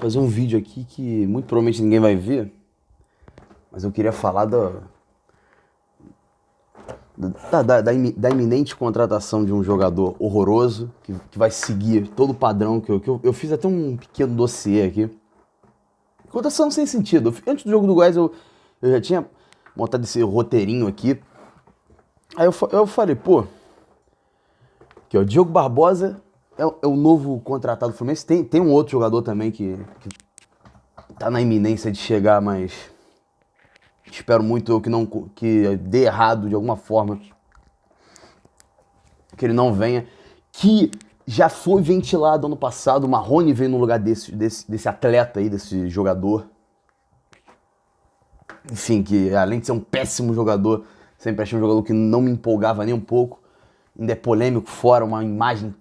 fazer um vídeo aqui que muito provavelmente ninguém vai ver, mas eu queria falar da iminente contratação de um jogador horroroso que vai seguir todo o padrão que eu fiz até um pequeno dossiê aqui. Contratação sem sentido. Antes do jogo do Goiás eu já tinha montado esse roteirinho aqui. Aí eu falei, pô, aqui ó, Diogo Barbosa é o novo contratado do Fluminense. Tem um outro jogador também que tá na iminência de chegar, mas espero muito que dê errado de alguma forma, que ele não venha. Que já foi ventilado ano passado, o Marrone veio no lugar desse atleta aí, desse jogador. Enfim, que além de ser um péssimo jogador, sempre achei um jogador que não me empolgava nem um pouco. Ainda é polêmico fora, uma imagem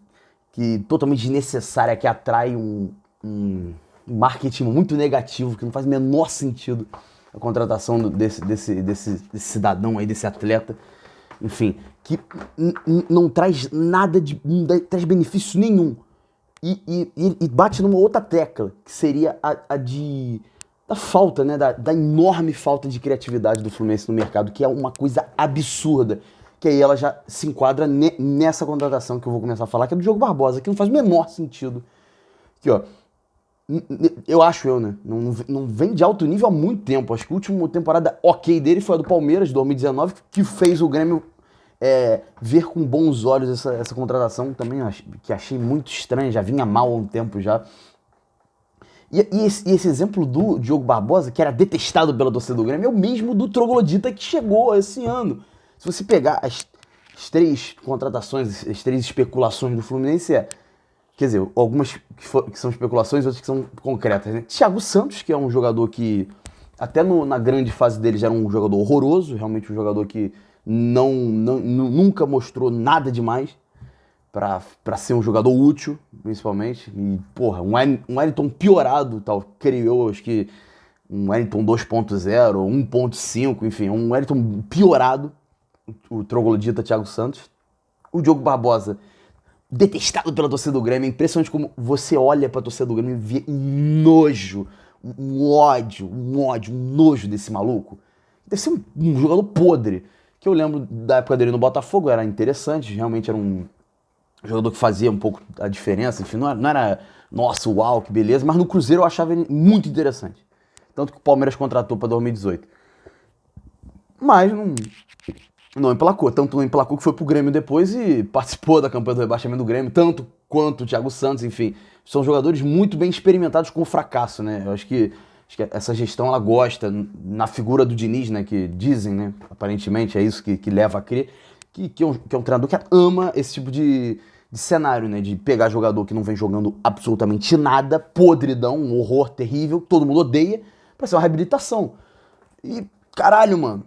totalmente desnecessária, que atrai um marketing muito negativo, que não faz o menor sentido a contratação desse cidadão aí, desse atleta. Enfim, que não traz nada não traz benefício nenhum. E bate numa outra tecla, que seria da falta, né, da enorme falta de criatividade do Fluminense no mercado, que é uma coisa absurda. Que aí ela já se enquadra nessa contratação que eu vou começar a falar, que é do Diogo Barbosa, que não faz o menor sentido. Aqui, ó. Eu acho, né? Não vem de alto nível há muito tempo. Acho que a última temporada ok dele foi a do Palmeiras, de 2019, que fez o Grêmio ver com bons olhos essa contratação. Também que achei muito estranha, já vinha mal há um tempo já. E esse exemplo do Diogo Barbosa, que era detestado pela torcida do Grêmio, é o mesmo do Troglodita que chegou esse ano. Se você pegar as três contratações, as três especulações do Fluminense, quer dizer, algumas que são especulações, outras que são concretas, né? Thiago Santos, que é um jogador que até na grande fase dele já era um jogador horroroso, realmente um jogador que nunca mostrou nada demais pra ser um jogador útil, principalmente. E, porra, um Wellington piorado, tal, creio eu, acho que um Wellington 2.0, 1.5, enfim, um Wellington piorado, o troglodita Thiago Santos. O Diogo Barbosa, detestado pela torcida do Grêmio. É impressionante como você olha pra torcida do Grêmio e vê nojo, um nojo desse maluco. Deve ser um jogador podre. Que eu lembro da época dele no Botafogo, era interessante, realmente era um jogador que fazia um pouco a diferença, enfim, não era, nossa, uau, que beleza, mas no Cruzeiro eu achava ele muito interessante. Tanto que o Palmeiras contratou pra 2018. Mas não emplacou. Tanto não emplacou que foi pro Grêmio depois e participou da campanha do rebaixamento do Grêmio, tanto quanto o Thiago Santos, enfim. São jogadores muito bem experimentados com o fracasso, né? Eu acho que essa gestão, ela gosta, na figura do Diniz, né? Que dizem, né? Aparentemente é isso que leva a crer, que é um treinador que ama esse tipo de cenário, né? De pegar jogador que não vem jogando absolutamente nada, podridão, um horror terrível, que todo mundo odeia, pra ser uma reabilitação. E, caralho, mano,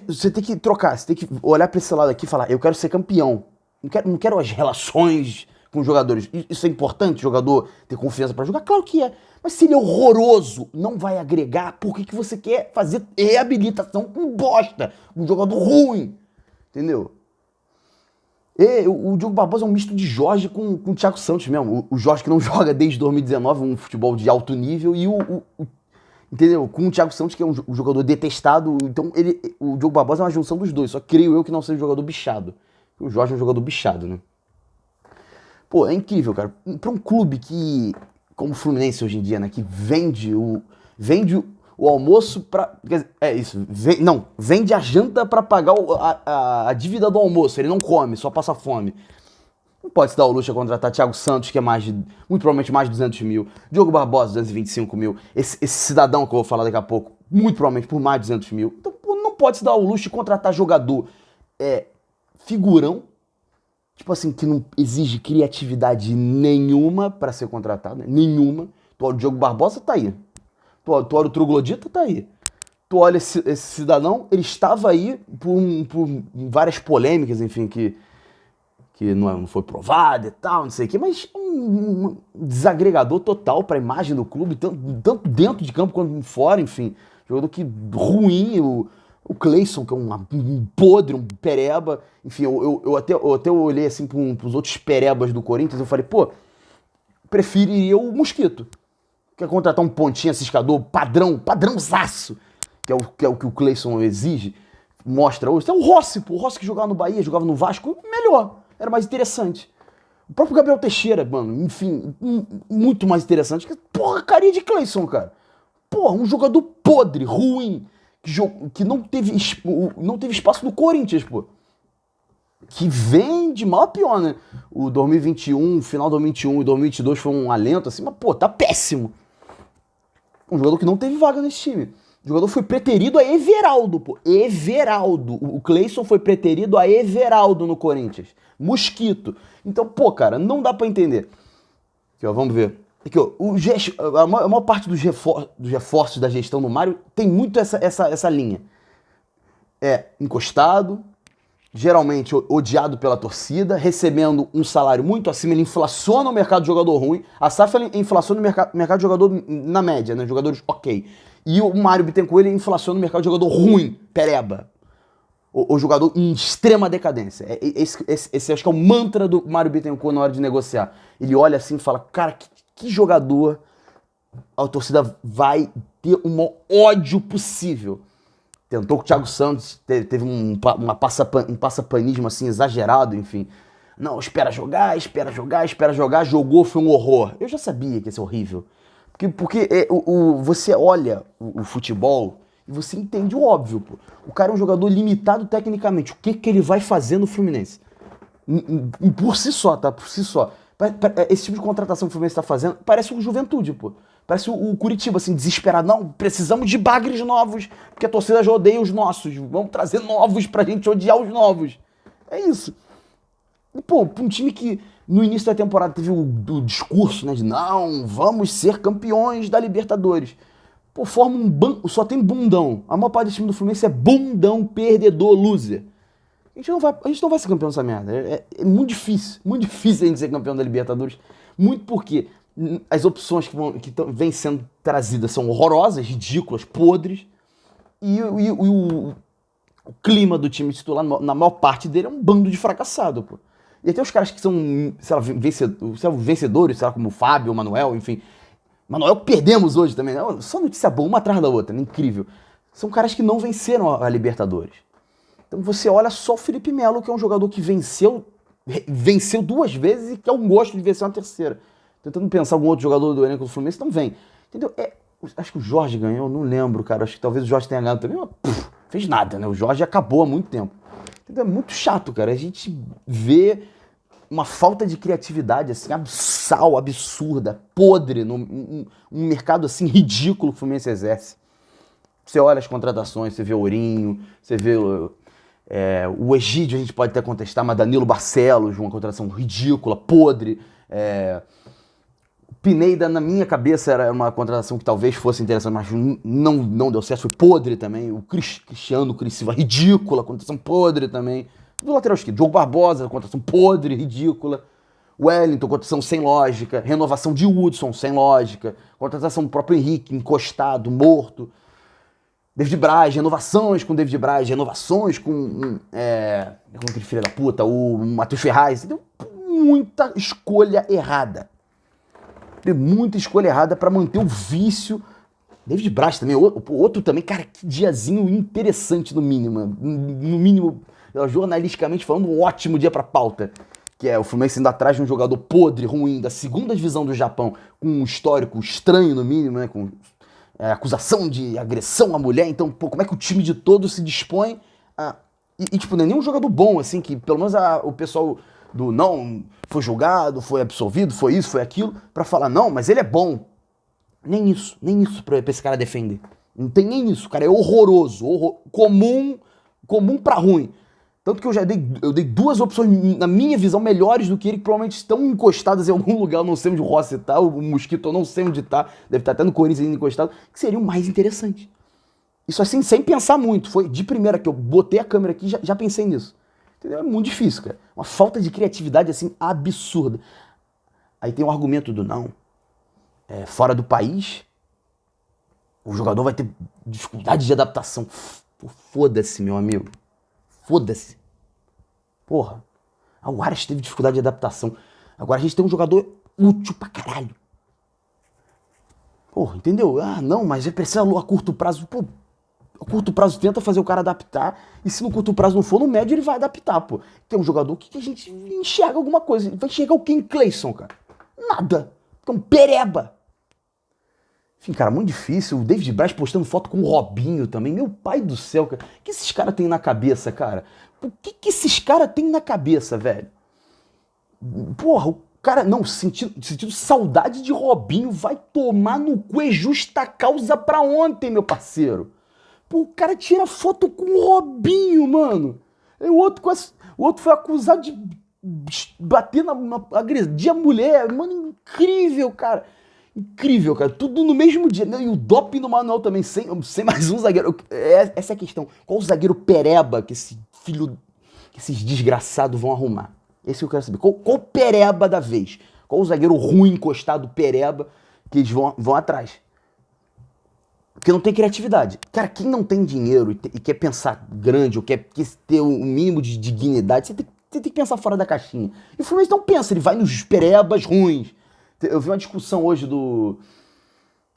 você tem que trocar, você tem que olhar pra esse lado aqui e falar, eu quero ser campeão. Não quero as relações com os jogadores. Isso é importante, o jogador ter confiança pra jogar? Claro que é. Mas se ele é horroroso, não vai agregar, por que você quer fazer reabilitação com bosta? Um jogador ruim. Entendeu? O Diogo Barbosa é um misto de Jorge com o Thiago Santos mesmo. O Jorge que não joga desde 2019, um futebol de alto nível, e entendeu? Com o Thiago Santos, que é um jogador detestado. Então, o Diogo Barbosa é uma junção dos dois. Só creio eu que não seja um jogador bichado. O Jorge é um jogador bichado, né? Pô, é incrível, cara. Pra um clube como o Fluminense hoje em dia, né? Que vende o almoço pra... É isso. Vende a janta pra pagar a dívida do almoço. Ele não come, só passa fome. Não pode se dar o luxo a contratar Thiago Santos, que é muito provavelmente mais de 200 mil. Diogo Barbosa, 225 mil. Esse cidadão que eu vou falar daqui a pouco, muito provavelmente por mais de 200 mil. Então, pô, não pode se dar o luxo de contratar jogador figurão, tipo assim, que não exige criatividade nenhuma pra ser contratado, né? Nenhuma. Tu olha o Diogo Barbosa, tá aí. Tu olha o Troglodita, tá aí. Tu olha esse cidadão, ele estava aí por várias polêmicas, enfim, que não foi provado e tal, não sei o quê, mas um desagregador total para a imagem do clube, tanto dentro de campo quanto fora, enfim. Jogador que ruim, o Cleison, que é um podre, um pereba, enfim, eu até olhei assim para os outros perebas do Corinthians, eu falei, pô, preferiria o Mosquito. quer contratar um pontinha ciscador padrãozaço, que é o que o Cleison exige, mostra hoje. É o Rossi, pô. O Rossi que jogava no Bahia, jogava no Vasco, melhor. Era mais interessante. O próprio Gabriel Teixeira, mano, enfim, muito mais interessante. Porra, carinha de Cleison, cara. Porra, um jogador podre, ruim, que não teve espaço no Corinthians, pô. Que vem de mal a pior, né? O 2021, final de 2021 e 2022 foi um alento, assim, mas, pô, tá péssimo. Um jogador que não teve vaga nesse time. O jogador foi preterido a Everaldo, pô. Everaldo. O Cleison foi preterido a Everaldo no Corinthians. Mosquito. Então, pô, cara, não dá pra entender. Aqui, ó, vamos ver. Aqui, ó, a maior parte dos reforços da gestão do Mário tem muito essa linha. É encostado, geralmente odiado pela torcida, recebendo um salário muito acima, ele inflaciona o mercado de jogador ruim. A SAF inflaciona o mercado de jogador na média, né? Jogadores ok. E o Mário Bittencourt, ele inflaciona o mercado de jogador ruim, pereba. O jogador em extrema decadência. Esse acho que é o mantra do Mário Bittencourt na hora de negociar. Ele olha assim e fala, cara, que jogador a torcida vai ter o maior ódio possível. Tentou com o Thiago Santos, teve um passapanismo assim exagerado, enfim. Não, espera jogar, jogou, foi um horror. Eu já sabia que ia ser horrível. Porque você olha o futebol e você entende o óbvio, pô. O cara é um jogador limitado tecnicamente. O que ele vai fazer no Fluminense? Por si só, tá? Por si só. Esse tipo de contratação que o Fluminense tá fazendo parece o Juventude, pô. Parece o Curitiba, assim, desesperado. Não, precisamos de bagres novos, porque a torcida já odeia os nossos. Vamos trazer novos pra gente odiar os novos. É isso. E, pô, um time que no início da temporada teve o discurso, né, de não, vamos ser campeões da Libertadores. Pô, forma um banco, só tem bundão. A maior parte do time do Fluminense é bundão, perdedor, loser. A gente não vai ser campeão dessa merda. É muito difícil a gente ser campeão da Libertadores. Muito porque as opções que vêm sendo trazidas são horrorosas, ridículas, podres. E o clima do time titular, na maior parte dele, é um bando de fracassado, pô. E até os caras que são, sei lá, vencedores, sei lá, como o Fábio, o Manuel, enfim. Manuel perdemos hoje também, né? Só notícia boa, uma atrás da outra, né? Incrível. São caras que não venceram a Libertadores. Então você olha só o Felipe Melo, que é um jogador que venceu 2 vezes e que é um gosto de vencer uma terceira. Tentando pensar algum outro jogador do elenco do Fluminense, não vem. Entendeu? Acho que o Jorge ganhou, não lembro, cara. Acho que talvez o Jorge tenha ganhado também, mas fez nada, né? O Jorge acabou há muito tempo. Entendeu? É muito chato, cara. A gente vê uma falta de criatividade, assim, absurda, podre, um mercado, assim, ridículo que o Fluminense exerce. Você olha as contratações, você vê o Ourinho, você vê o Egídio, a gente pode até contestar, mas Danilo Barcelos, uma contratação ridícula, podre. Pineda, na minha cabeça, era uma contratação que talvez fosse interessante, mas não deu certo, foi podre também. O Cristiano Silva, ridícula, contratação podre também. Do lateral esquerdo, Diogo Barbosa, contratação podre, ridícula. Wellington, contratação sem lógica. Renovação de Hudson, sem lógica. Contratação do próprio Henrique, encostado, morto. David Braz, renovações com David Braz, renovações com aquele filho da puta, o Matheus Ferraz. Deu muita escolha errada. Deu muita escolha errada pra manter o vício. David Braz também, outro também, cara, que diazinho interessante no mínimo. No mínimo, jornalisticamente falando, um ótimo dia pra pauta. Que é o Fluminense indo atrás de um jogador podre, ruim, da segunda divisão do Japão, com um histórico estranho no mínimo, né, com acusação de agressão à mulher. Então, pô, como é que o time de todo se dispõe a... tipo, não é nenhum jogador bom, assim, que pelo menos o pessoal do não foi julgado, foi absolvido, foi isso, foi aquilo, pra falar, não, mas ele é bom. Nem isso pra esse cara defender. Não tem nem isso, o cara é horroroso, comum pra ruim. Tanto que eu dei 2 opções, na minha visão, melhores do que ele, que provavelmente estão encostadas em algum lugar, eu não sei onde o Rossi tá, o Mosquito eu não sei onde tá, deve estar até no Corinthians ainda encostado, que seriam mais interessantes. Isso assim, sem pensar muito, foi de primeira que eu botei a câmera aqui, já pensei nisso. Entendeu? É muito difícil, cara. Uma falta de criatividade, assim, absurda. Aí tem o argumento do não. Fora do país, o jogador vai ter dificuldade de adaptação. Foda-se, meu amigo. Foda-se. Porra. O Aras teve dificuldade de adaptação. Agora a gente tem um jogador útil pra caralho. Porra, entendeu? Ah, não, mas é preciso a curto prazo. Pô, a curto prazo tenta fazer o cara adaptar, e se no curto prazo não for, no médio ele vai adaptar, pô. Tem um jogador que a gente enxerga alguma coisa. Vai enxergar o Ken Clayson, cara. Nada. É um pereba. Enfim, cara, muito difícil. O David Braz postando foto com o Robinho também. Meu pai do céu, cara. O que esses caras têm na cabeça, cara? O que esses caras têm na cabeça, velho? Porra, o cara, não, sentindo saudade de Robinho, vai tomar no cu, é justa causa pra ontem, meu parceiro. Pô, o cara tira foto com o Robinho, mano. E o outro foi acusado de bater agredir a mulher. Mano, incrível, cara. Incrível, cara. Tudo no mesmo dia. E o doping do Manuel também, sem mais um zagueiro. Essa é a questão. Qual o zagueiro pereba que esses desgraçados vão arrumar? Esse que eu quero saber. Qual pereba da vez? Qual o zagueiro ruim encostado pereba que eles vão atrás? Porque não tem criatividade. Cara, quem não tem dinheiro e quer pensar grande, ou quer ter um mínimo de dignidade, você tem que pensar fora da caixinha. E o Fluminense não pensa, ele vai nos perebas ruins. Eu vi uma discussão hoje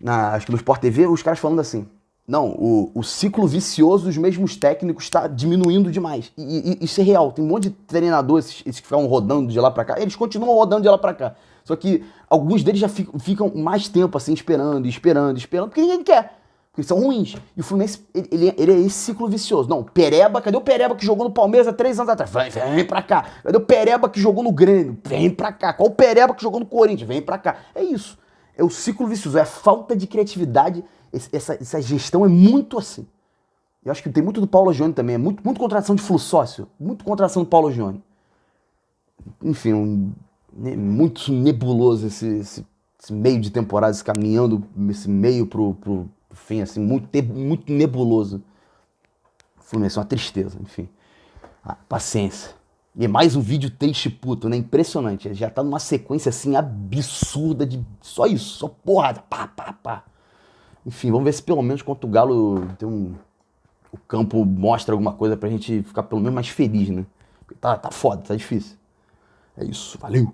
acho que no Sport TV, os caras falando assim, não, o ciclo vicioso dos mesmos técnicos está diminuindo demais. E isso é real. Tem um monte de treinadores, esses que ficam rodando de lá pra cá, eles continuam rodando de lá pra cá. Só que alguns deles já ficam mais tempo assim, esperando, porque ninguém quer. Porque são ruins. E o Fluminense, ele é esse ciclo vicioso. Não, Pereba, cadê o Pereba que jogou no Palmeiras há 3 anos atrás? Vem pra cá. Cadê o Pereba que jogou no Grêmio? Vem pra cá. Qual o Pereba que jogou no Corinthians? Vem pra cá. É isso. É o ciclo vicioso. É a falta de criatividade. Essa gestão é muito assim. Eu acho que tem muito do Paulo Jônio também. É muito contratação de fluxo sócio. Muito contratação do Paulo Jônio. Enfim, muito nebuloso esse meio de temporada, esse meio pro fim, assim, muito nebuloso. O Fluminense é uma tristeza, enfim. Paciência. E é mais um vídeo triste puto, né? Impressionante. Já tá numa sequência, assim, absurda de só isso, só porrada. Pá. Enfim, vamos ver se pelo menos contra o Galo o campo mostra alguma coisa pra gente ficar pelo menos mais feliz, né? Porque tá foda, tá difícil. É isso, valeu!